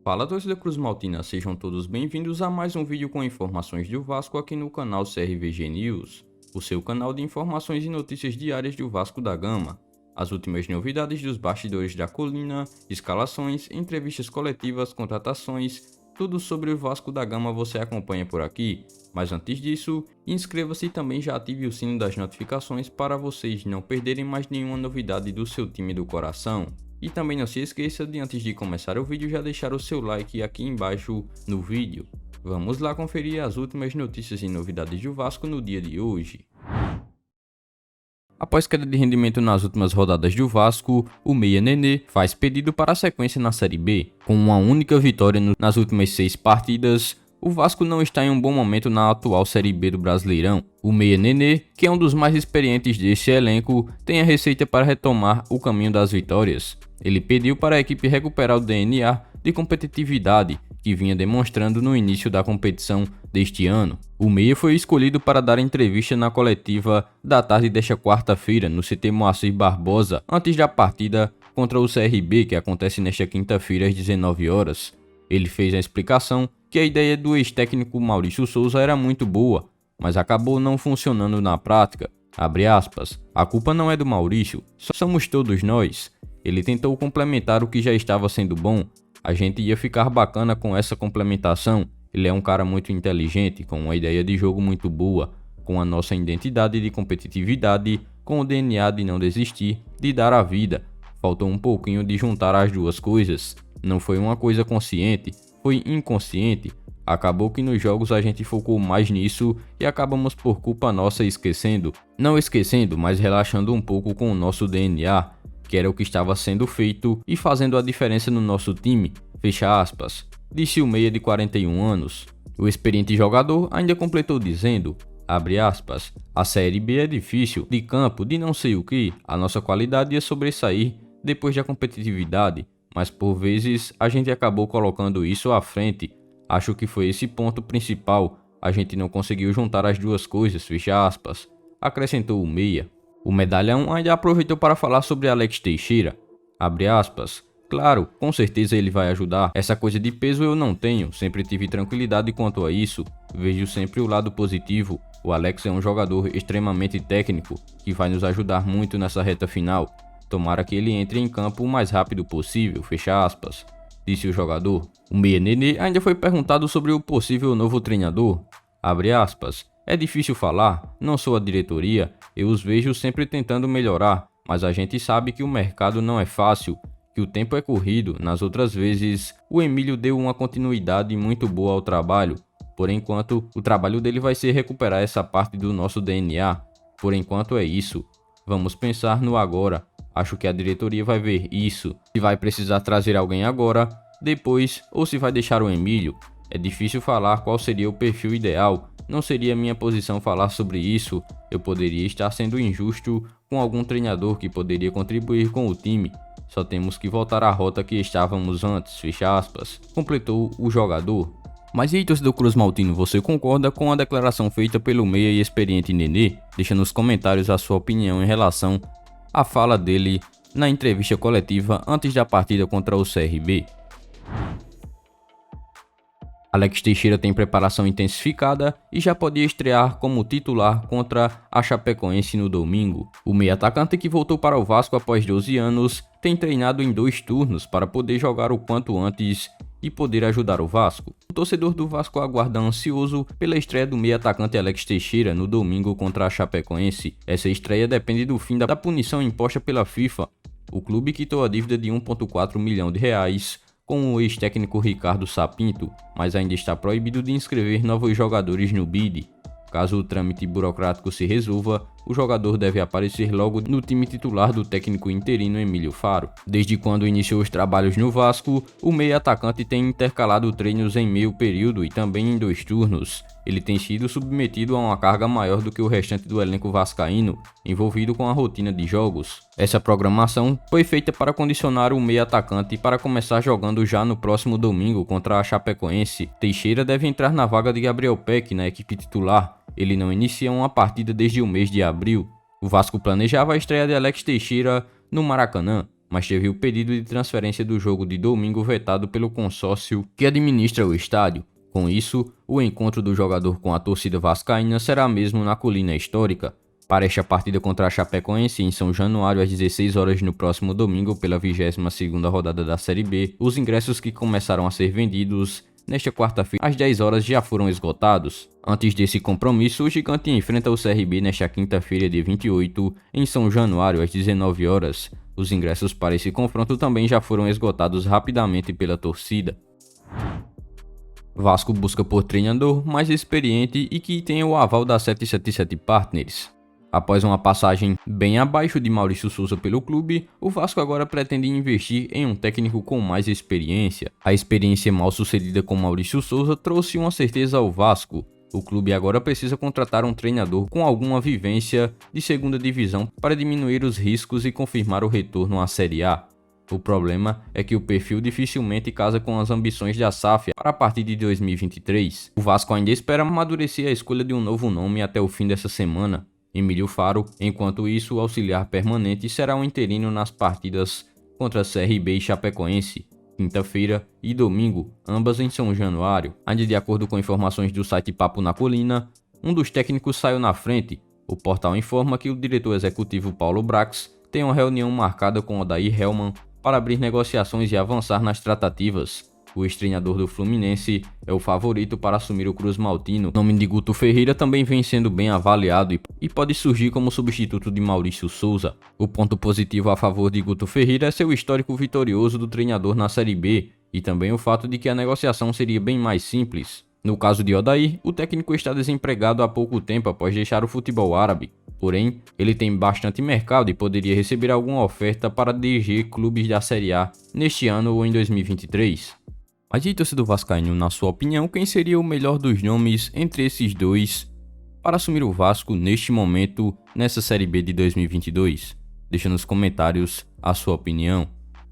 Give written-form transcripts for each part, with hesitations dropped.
Fala, torcida Cruz Maltina, sejam todos bem-vindos a mais um vídeo com informações do Vasco aqui no canal CRVG News, o seu canal de informações e notícias diárias do Vasco da Gama. As últimas novidades dos bastidores da colina, escalações, entrevistas coletivas, contratações, tudo sobre o Vasco da Gama você acompanha por aqui. Mas antes disso, inscreva-se e também já ative o sino das notificações para vocês não perderem mais nenhuma novidade do seu time do coração. E também não se esqueça de, antes de começar o vídeo, já deixar o seu like aqui embaixo no vídeo. Vamos lá conferir as últimas notícias e novidades do Vasco no dia de hoje. Após queda de rendimento nas últimas rodadas do Vasco, o meia Nenê faz pedido para a sequência na Série B. Com uma única vitória nas últimas 6 partidas, o Vasco não está em um bom momento na atual Série B do Brasileirão. O meia Nenê, que é um dos mais experientes deste elenco, tem a receita para retomar o caminho das vitórias. Ele pediu para a equipe recuperar o DNA de competitividade que vinha demonstrando no início da competição deste ano. O meia foi escolhido para dar entrevista na coletiva da tarde desta quarta-feira no CT Moacir Barbosa, antes da partida contra o CRB, que acontece nesta quinta-feira às 19 horas. Ele fez a explicação que a ideia do ex-técnico Maurício Souza era muito boa, mas acabou não funcionando na prática. Abre aspas, a culpa não é do Maurício, somos todos nós. Ele tentou complementar o que já estava sendo bom, a gente ia ficar bacana com essa complementação. Ele é um cara muito inteligente, com uma ideia de jogo muito boa, com a nossa identidade de competitividade, com o DNA de não desistir, de dar a vida. Faltou um pouquinho de juntar as duas coisas. Não foi uma coisa consciente, foi inconsciente. Acabou que nos jogos a gente focou mais nisso e acabamos por culpa nossa esquecendo. Não esquecendo, mas relaxando um pouco com o nosso DNA, que era o que estava sendo feito e fazendo a diferença no nosso time, fecha aspas, disse o meia de 41 anos. O experiente jogador ainda completou dizendo, abre aspas, a Série B é difícil, de campo, de não sei o que, a nossa qualidade ia sobressair depois da competitividade, mas por vezes a gente acabou colocando isso à frente. Acho que foi esse ponto principal, a gente não conseguiu juntar as duas coisas, fecha aspas, acrescentou o meia. O medalhão ainda aproveitou para falar sobre Alex Teixeira, abre aspas, claro, com certeza ele vai ajudar, essa coisa de peso eu não tenho, sempre tive tranquilidade quanto a isso, vejo sempre o lado positivo, o Alex é um jogador extremamente técnico, que vai nos ajudar muito nessa reta final, tomara que ele entre em campo o mais rápido possível, fecha aspas, disse o jogador. O meia Nenê ainda foi perguntado sobre o possível novo treinador, abre aspas, é difícil falar, não sou a diretoria, eu os vejo sempre tentando melhorar, mas a gente sabe que o mercado não é fácil, que o tempo é corrido, nas outras vezes o Emílio deu uma continuidade muito boa ao trabalho, por enquanto o trabalho dele vai ser recuperar essa parte do nosso DNA, por enquanto é isso, vamos pensar no agora, acho que a diretoria vai ver isso, se vai precisar trazer alguém agora, depois ou se vai deixar o Emílio, é difícil falar qual seria o perfil ideal, não seria minha posição falar sobre isso, eu poderia estar sendo injusto com algum treinador que poderia contribuir com o time, só temos que voltar à rota que estávamos antes, fecha aspas, completou o jogador. Mas e aí, torcedor Cruz Maltino, você concorda com a declaração feita pelo meia e experiente Nenê? Deixa nos comentários a sua opinião em relação à fala dele na entrevista coletiva antes da partida contra o CRB. Alex Teixeira tem preparação intensificada e já podia estrear como titular contra a Chapecoense no domingo. O meia atacante, que voltou para o Vasco após 12 anos, tem treinado em 2 turnos para poder jogar o quanto antes e poder ajudar o Vasco. O torcedor do Vasco aguarda ansioso pela estreia do meia atacante Alex Teixeira no domingo contra a Chapecoense. Essa estreia depende do fim da punição imposta pela FIFA. O clube quitou a dívida de 1,4 milhão de reais com o ex-técnico Ricardo Sapinto, mas ainda está proibido de inscrever novos jogadores no BID. Caso o trâmite burocrático se resolva, o jogador deve aparecer logo no time titular do técnico interino Emílio Faro. Desde quando iniciou os trabalhos no Vasco, o meia atacante tem intercalado treinos em meio período e também em 2 turnos. Ele tem sido submetido a uma carga maior do que o restante do elenco vascaíno, envolvido com a rotina de jogos. Essa programação foi feita para condicionar o meia atacante para começar jogando já no próximo domingo contra a Chapecoense. Teixeira deve entrar na vaga de Gabriel Peck na equipe titular. Ele não inicia uma partida desde o mês de abril. O Vasco planejava a estreia de Alex Teixeira no Maracanã, mas teve o pedido de transferência do jogo de domingo vetado pelo consórcio que administra o estádio. Com isso, o encontro do jogador com a torcida vascaína será mesmo na Colina Histórica. Para esta partida contra a Chapecoense em São Januário às 16 horas no próximo domingo pela 22ª rodada da Série B, os ingressos que começaram a ser vendidos nesta quarta-feira às 10 horas já foram esgotados. Antes desse compromisso, o Gigante enfrenta o CRB nesta quinta-feira, dia 28, em São Januário às 19 horas. Os ingressos para esse confronto também já foram esgotados rapidamente pela torcida. Vasco busca por treinador mais experiente e que tenha o aval da 777 Partners. Após uma passagem bem abaixo de Maurício Souza pelo clube, o Vasco agora pretende investir em um técnico com mais experiência. A experiência mal sucedida com Maurício Souza trouxe uma certeza ao Vasco. O clube agora precisa contratar um treinador com alguma vivência de segunda divisão para diminuir os riscos e confirmar o retorno à Série A. O problema é que o perfil dificilmente casa com as ambições da SAF para a partir de 2023. O Vasco ainda espera amadurecer a escolha de um novo nome até o fim dessa semana. Emílio Faro. Enquanto isso, o auxiliar permanente será um interino nas partidas contra CRB e Chapecoense, quinta-feira e domingo, ambas em São Januário. Ainda de acordo com informações do site Papo na Colina, um dos técnicos saiu na frente. O portal informa que o diretor executivo Paulo Brax tem uma reunião marcada com Odair Hellmann para abrir negociações e avançar nas tratativas. O ex-treinador do Fluminense é o favorito para assumir o Cruz Maltino. O nome de Guto Ferreira também vem sendo bem avaliado e pode surgir como substituto de Maurício Souza. O ponto positivo a favor de Guto Ferreira é seu histórico vitorioso do treinador na Série B e também o fato de que a negociação seria bem mais simples. No caso de Odair, o técnico está desempregado há pouco tempo após deixar o futebol árabe. Porém, ele tem bastante mercado e poderia receber alguma oferta para dirigir clubes da Série A neste ano ou em 2023. Mas e torcedor vascaíno, na sua opinião, quem seria o melhor dos nomes entre esses dois para assumir o Vasco neste momento nessa Série B de 2022? Deixa nos comentários a sua opinião.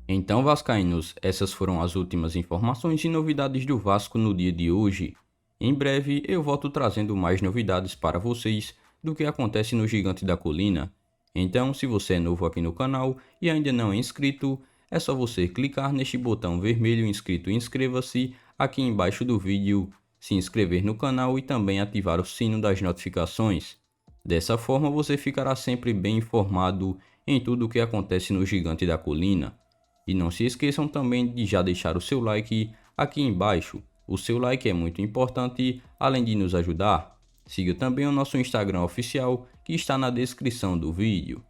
Então, vascaínos, essas foram as últimas informações e novidades do Vasco no dia de hoje. Em breve eu volto trazendo mais novidades para vocês do que acontece no Gigante da Colina. Então, se você é novo aqui no canal e ainda não é inscrito, é só você clicar neste botão vermelho inscrito e inscreva-se aqui embaixo do vídeo, se inscrever no canal e também ativar o sino das notificações. Dessa forma você ficará sempre bem informado em tudo o que acontece no Gigante da Colina. E não se esqueçam também de já deixar o seu like aqui embaixo. O seu like é muito importante, além de nos ajudar. Siga também o nosso Instagram oficial que está na descrição do vídeo.